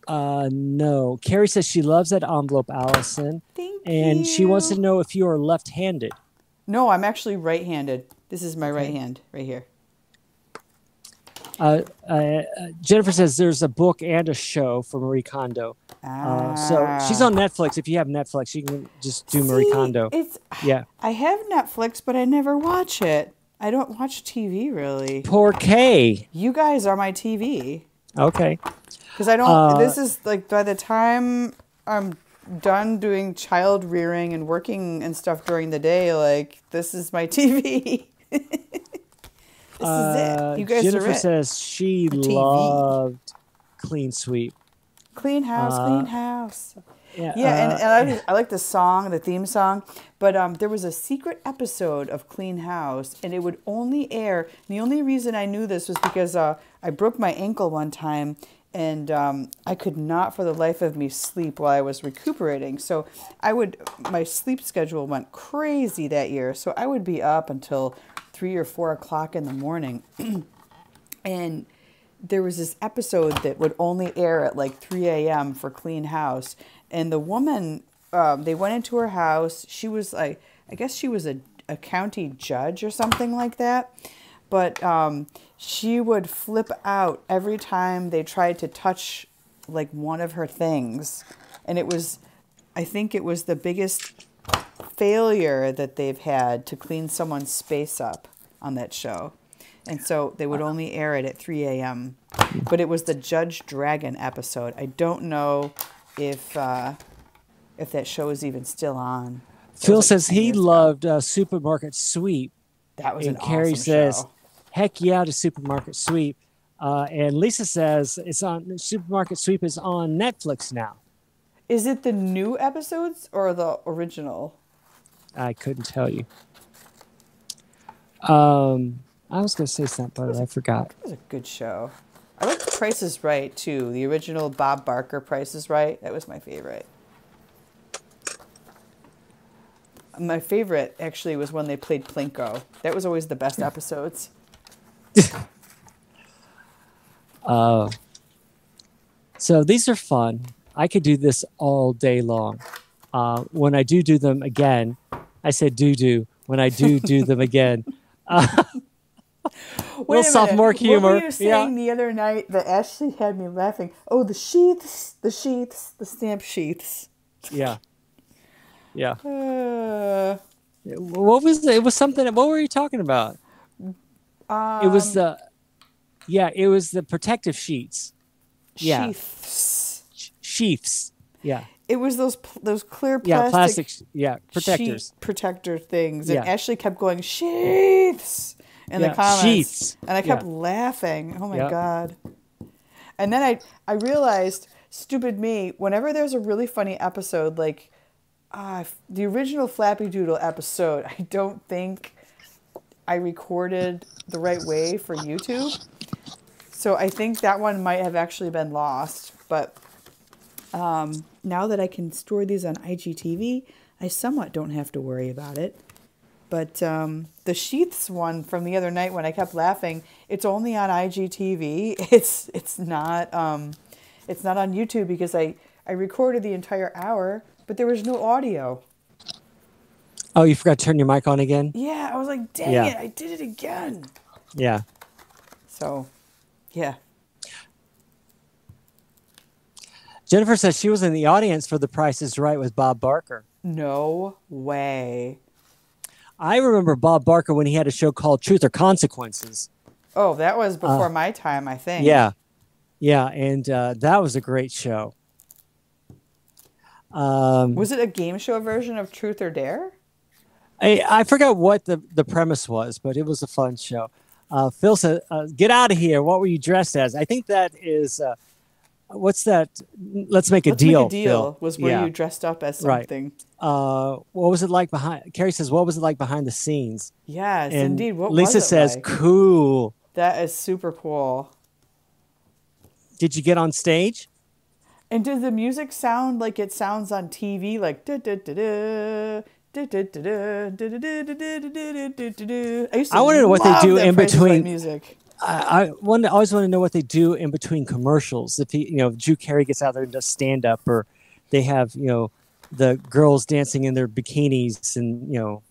No. Carrie says she loves that envelope, Allison. Thank and you. she wants to know if you are left-handed. No, I'm actually right-handed. This is my right hand right here. Jennifer says there's a book and a show for Marie Kondo. So she's on Netflix. If you have Netflix, you can just do Marie Kondo. Yeah. I have Netflix, but I never watch it. I don't watch TV really. Poor Kay. You guys are my TV. Okay. Because I don't. This is like by the time I'm done doing child rearing and working and stuff during the day, like this is my TV. This is it. You guys Jennifer are it. says she TV. loved Clean Sweep. Clean house, clean house. Yeah, Yeah, and I like the song, the theme song, but there was a secret episode of Clean House, and it would only air. And the only reason I knew this was because I broke my ankle one time, and I could not for the life of me sleep while I was recuperating. So my sleep schedule went crazy that year. So I would be up until 3 or 4 o'clock in the morning, and there was this episode that would only air at like 3 a.m. for Clean House. And the woman, they went into her house. She was like, I guess she was a county judge or something like that. But she would flip out every time they tried to touch like one of her things. And I think it was the biggest failure that they've had to clean someone's space up on that show. And so they would only air it at 3 a.m. But it was the Judge Dragon episode. I don't know if that show is even still on. Phil says he loved Supermarket Sweep. That was an Carrie awesome says, show. heck yeah to Supermarket Sweep. And Lisa says Supermarket Sweep is on Netflix now. Is it the new episodes or the original? I couldn't tell you. I was going to say something, but I forgot. It was a good show. I liked Price is Right, too. The original Bob Barker Price is Right. That was my favorite. My favorite, actually, was when they played Plinko. That was always the best episodes. So these are fun. I could do this all day long. When I do them again, I said do. When I do them again. Wait a sophomore minute. humor. What were you saying the other night that Ashley had me laughing? Oh, the stamp sheaths. Yeah. Yeah. Uh, What was it? It was something. What were you talking about? It was it was the protective sheets. Yeah. Sheaths. Yeah. It was those clear plastic. Yeah, plastic. Yeah, protectors. Protector things. And Yeah. Ashley kept going, sheaths, in the comments. Sheaths. And I kept laughing. Oh, my Yep. God. And then I realized, stupid me, whenever there's a really funny episode, like the original Flappy Doodle episode, I don't think I recorded the right way for YouTube. So I think that one might have actually been lost. But now that I can store these on IGTV, I somewhat don't have to worry about it. But the sheaths one from the other night when I kept laughing, it's only on IGTV. It's not on YouTube because I recorded the entire hour, but there was no audio. Oh, you forgot to turn your mic on again? Yeah, I was like, dang it, I did it again. Yeah. So, yeah. Jennifer says she was in the audience for The Price is Right with Bob Barker. No way. I remember Bob Barker when he had a show called Truth or Consequences. Oh, that was before my time, I think. Yeah. Yeah, and that was a great show. Was it a game show version of Truth or Dare? I forgot what the premise was, but it was a fun show. Phil said, get out of here. What were you dressed as? I think that is, what's that? Let's Make a Deal. Make a Deal Phil. was where you dressed up as something. Right. What was it like behind? Carrie says, what was it like behind the scenes? Yes, and indeed. What Lisa was it says, like? cool. That is super cool. Did you get on stage? And did the music sound like it sounds on TV? Like da da da da. I want to know what they do in between music. I always want to know what they do in between commercials. If Drew Carey gets out there and does stand up, or they have the girls dancing in their bikinis and or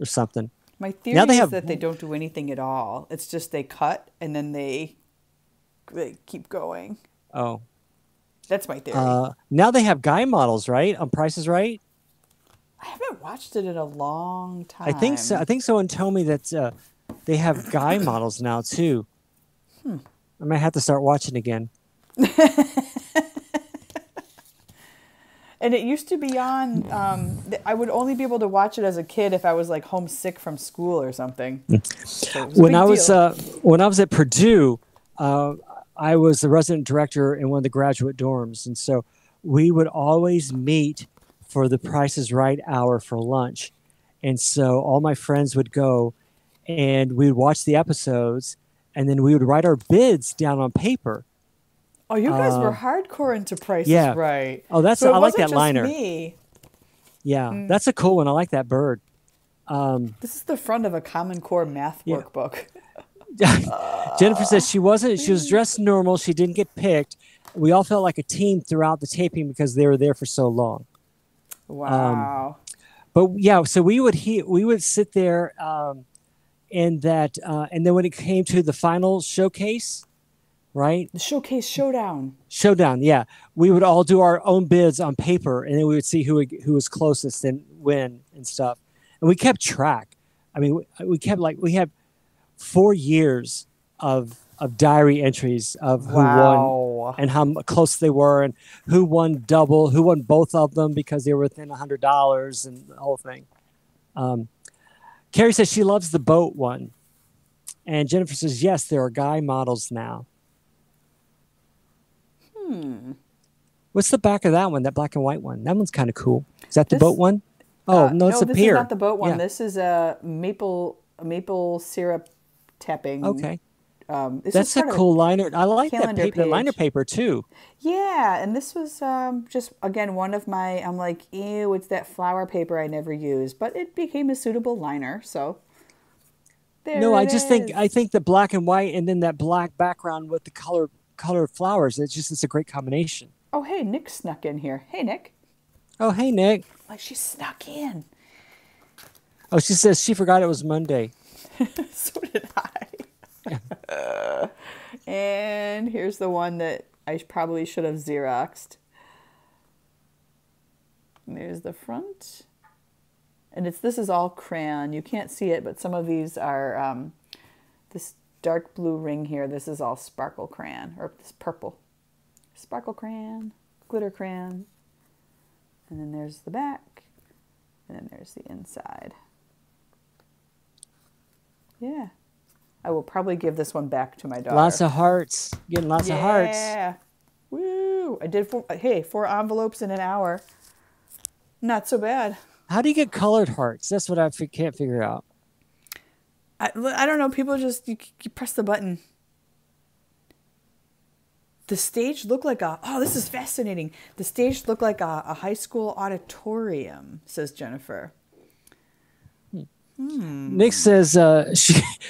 something. My theory is that they don't do anything at all. It's just they cut and then they keep going. Oh, that's my theory. Now they have guy models, right? On Price is Right. I haven't watched it in a long time. I think so. I think someone told me that they have guy models now too. I might have to start watching again. And it used to be on. I would only be able to watch it as a kid if I was like homesick from school or something. So When I was at Purdue, I was the resident director in one of the graduate dorms, and so we would always meet for the Price is Right hour for lunch. And so all my friends would go and we would watch the episodes and then we would write our bids down on paper. Oh, you guys were hardcore into Prices Yeah. Right. Oh, that's So it I like wasn't that just liner. me. Yeah, that's a cool one. I like that bird. This is the front of a Common Core math Yeah. workbook. Jennifer says she was dressed normal. She didn't get picked. We all felt like a team throughout the taping because they were there for so long. Wow. But yeah, so we would sit there and then when it came to the final showcase, right? The Showcase Showdown. Showdown, yeah. We would all do our own bids on paper and then we would see who was closest and win and stuff. And we kept track. I mean, we had 4 years of diary entries of who won and how close they were and who won both of them because they were within $100 and the whole thing. Carrie says she loves the boat one. And Jennifer says, yes, there are guy models now. What's the back of that one, that black and white one? That one's kind of cool. Is that the boat one? Oh, no, it's a this pier. is not the boat one. Yeah. This is a maple syrup tapping. Okay. This That's is a part of cool liner. I like that calendar paper, liner page. paper too. Yeah, and this was just, again, one of my, I'm like, ew, it's that flower paper I never use. But it became a suitable liner, so there No, it I is. think the black and white and then that black background with the colored flowers. It's a great combination. Oh, hey, Nick snuck in here. Hey, Nick. Oh, hey Nick. Like, she snuck in. Oh, she says she forgot it was Monday. So did I. And here's the one that I probably should have Xeroxed. And there's the front. And this is all crayon. You can't see it, but some of these are this dark blue ring here. This is all sparkle crayon, or this purple. Sparkle crayon, glitter crayon. And then there's the back. And then there's the inside. Yeah. I will probably give this one back to my daughter. Lots of hearts. Getting lots of hearts. Yeah. Woo. I did 4 envelopes in an hour. Not so bad. How do you get colored hearts? That's what I can't figure out. I don't know. People just, you press the button. The stage looked like this is fascinating. The stage looked like a high school auditorium, says Jennifer. Nick says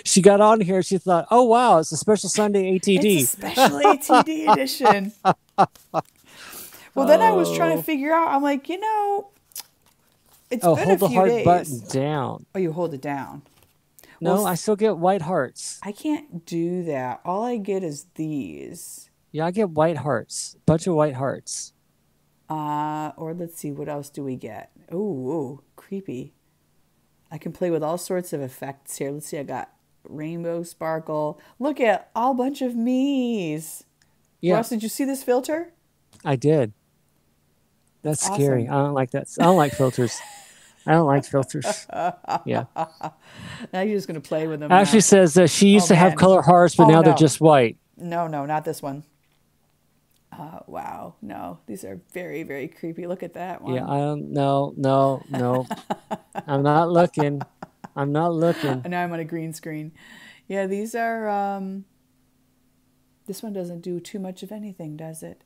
she got on here. She thought, oh, wow, it's a special Sunday ATD. It's a special ATD edition. Well, then I was trying to figure out, I'm like, it's been hold a the few heart days. button down. Oh, you hold it down. No, Well, I still get white hearts. I can't do that. All I get is these. Yeah, I get white hearts. Bunch of white hearts. Or let's see, what else do we get? Ooh, creepy. I can play with all sorts of effects here. Let's see, I got rainbow sparkle. Look at all bunch of me's. Yeah, Russ, did you see this filter? I did. That's Awesome. scary. I don't like that. I don't like filters. I don't like filters. Yeah. Now you're just going to play with them. Ashley now. says she used to have man. color hearts, but Oh, now they're no. just white. No, not this one. Wow, no. These are very, very creepy. Look at that one. Yeah, I don't. No. I'm not looking. I'm not looking. And now I'm on a green screen. Yeah, these are, this one doesn't do too much of anything, does it?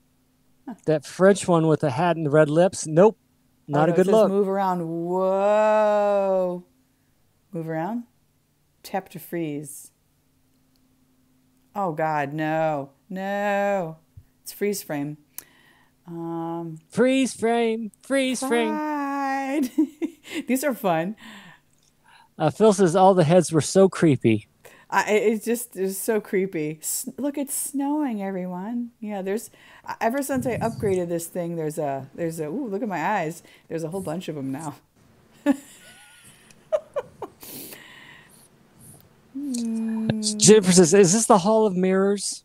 That French one with the hat and the red lips. Nope. Not a it good says look. Move around. Whoa. Move around. Tap to freeze. Oh, God, no. It's freeze frame. Freeze frame. Pride. These are fun. Phil says all the heads were so creepy. It's so creepy. Look, it's snowing, everyone. Yeah, ever since I upgraded this thing, there's a, ooh, look at my eyes. There's a whole bunch of them now. Jennifer says, is this the Hall of Mirrors?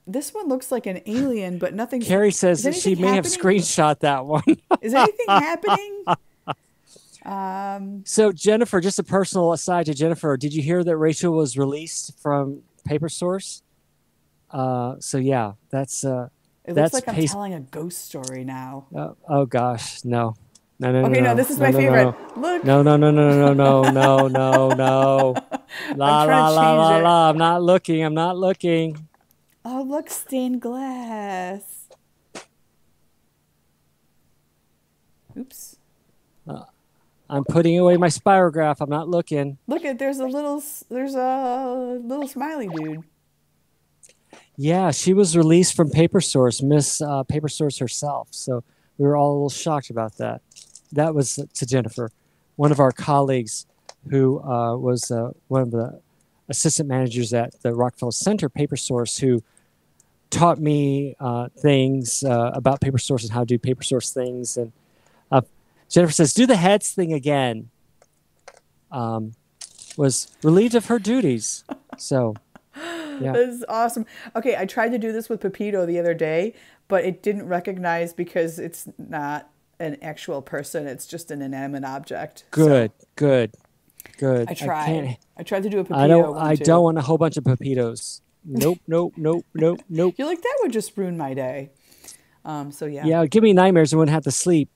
This one looks like an alien, but nothing. Carrie says that she may have screenshot that one. Is anything happening? So Jennifer, just a personal aside to Jennifer, did you hear that Rachel was released from Paper Source? So yeah, It looks that's like I'm paste. telling a ghost story now. Oh gosh, no, no, no, Okay, no, no, this is no, my no, favorite. no, Look, no, no, no, no, no, no, no, no, no. I'm La trying la to la change la it. la. I'm not looking. I'm not looking. Oh, look, stained glass. Oops. Uh, I'm putting away my spirograph. I'm not looking. Look at there's a little smiley dude. Yeah, she was released from Paper Source, Miss Paper Source herself. So we were all a little shocked about that. That was to Jennifer, one of our colleagues who was one of the assistant managers at the Rockefeller Center Paper Source, who taught me things about Paper Source and how to do Paper Source things. And uh, Jennifer says, do the heads thing again. Was relieved of her duties. So, yeah. This is awesome. Okay, I tried to do this with Pepito the other day, but it didn't recognize because it's not an actual person. It's just an inanimate object. Good, So good, good. I I tried. can't. I tried to do a I Pepito don't. one I don't too. want a whole bunch of pepitos. Nope, nope, nope, nope, nope. You're like, that would just ruin my day. So yeah. Yeah, give me nightmares. I wouldn't have to sleep.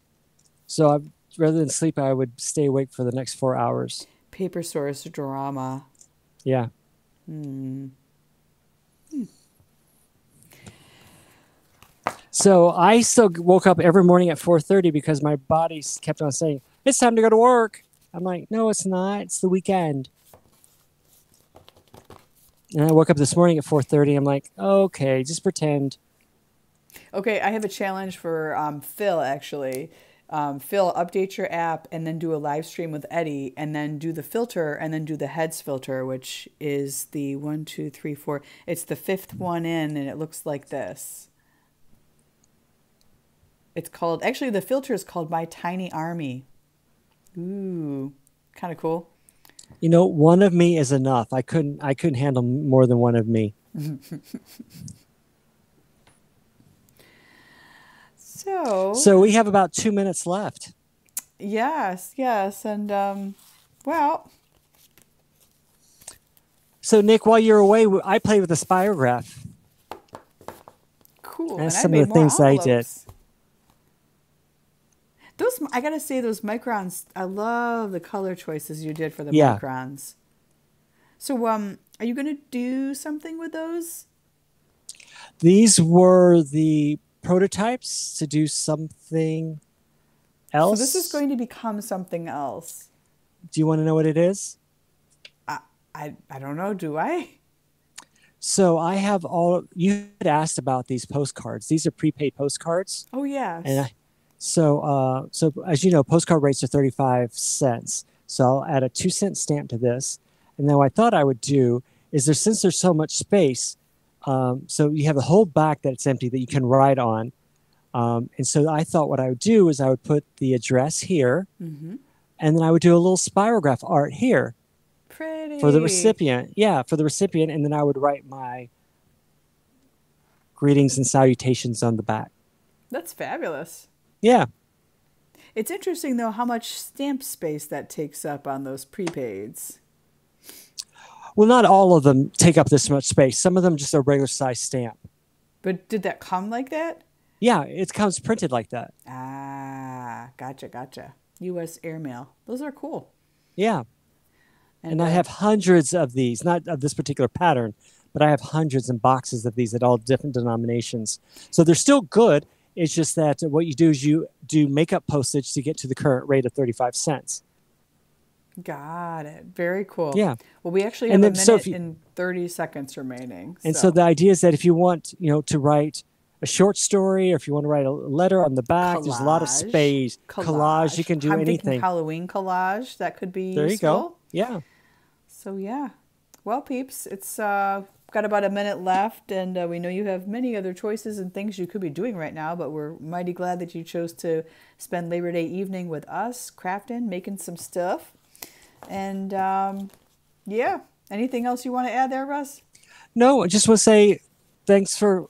So rather than sleep, I would stay awake for the next 4 hours. Paper source drama. Yeah. So I still woke up every morning at 4:30 because my body kept on saying, "It's time to go to work." I'm like, "No, it's not. It's the weekend." And I woke up this morning at 4:30. I'm like, "Okay, just pretend." Okay, I have a challenge for Phil actually. Phil, update your app and then do a live stream with Eddie and then do the filter and then do the heads filter, which is the 1, 2, 3, 4. It's the fifth one in and it looks like this. It's called, actually the filter is called My Tiny Army. Ooh, kind of cool. You know, one of me is enough. I couldn't handle more than one of me. So we have about 2 minutes left. Yes, yes. And, well. So, Nick, while you're away, I played with the Spirograph. Cool. That's and some I made of the more things I did. envelopes. Those, I gotta say, those microns, I love the color choices you did for the microns. So, are you gonna do something with those? These were the prototypes to do something else. So this is going to become something else. Do you want to know what it is? I don't know. Do I? So I have you had asked about these postcards. These are prepaid postcards. Oh yes. And so as you know, postcard rates are 35 cents. So I'll add a 2-cent stamp to this. And then what I thought I would do is since there's so much space, so you have the whole back that it's empty that you can write on. And so I thought what I would do is I would put the address here, and then I would do a little spirograph art here. Pretty. For the recipient. Yeah, for the recipient. And then I would write my greetings and salutations on the back. That's fabulous. Yeah. It's interesting, though, how much stamp space that takes up on those prepaids. Well, not all of them take up this much space. Some of them just a regular size stamp. But did that come like that? Yeah, it comes printed like that. Ah, gotcha. U.S. airmail. Those are cool. Yeah. And I have hundreds of these, not of this particular pattern, but I have hundreds and boxes of these at all different denominations. So they're still good. It's just that what you do is you do makeup postage to get to the current rate of 35 cents. Got it. Very cool. Yeah. Well, we actually have a minute and 30 seconds remaining. And so the idea is that if you want, to write a short story, or if you want to write a letter on the back, there's a lot of space. Collage, you can do anything. Thinking Halloween collage, that could be there useful. You go. Yeah. So yeah. Well, peeps, it's got about a minute left, and we know you have many other choices and things you could be doing right now, but we're mighty glad that you chose to spend Labor Day evening with us, crafting, making some stuff. And yeah, anything else you want to add there, Russ? No, I just want to say thanks for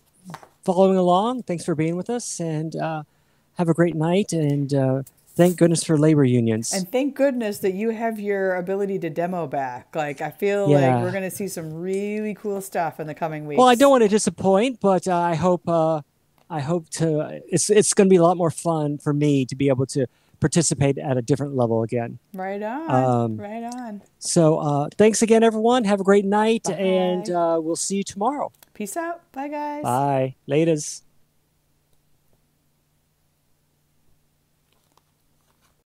following along. Thanks for being with us, and have a great night. And Thank goodness for labor unions. And thank goodness that you have your ability to demo back. Like, I feel like we're going to see some really cool stuff in the coming weeks. Well, I don't want to disappoint, but I hope to. It's going to be a lot more fun for me to be able to participate at a different level again. Right on. Right on. So thanks again, everyone. Have a great night, Bye. and we'll see you tomorrow. Peace out. Bye, guys. Bye. Laters.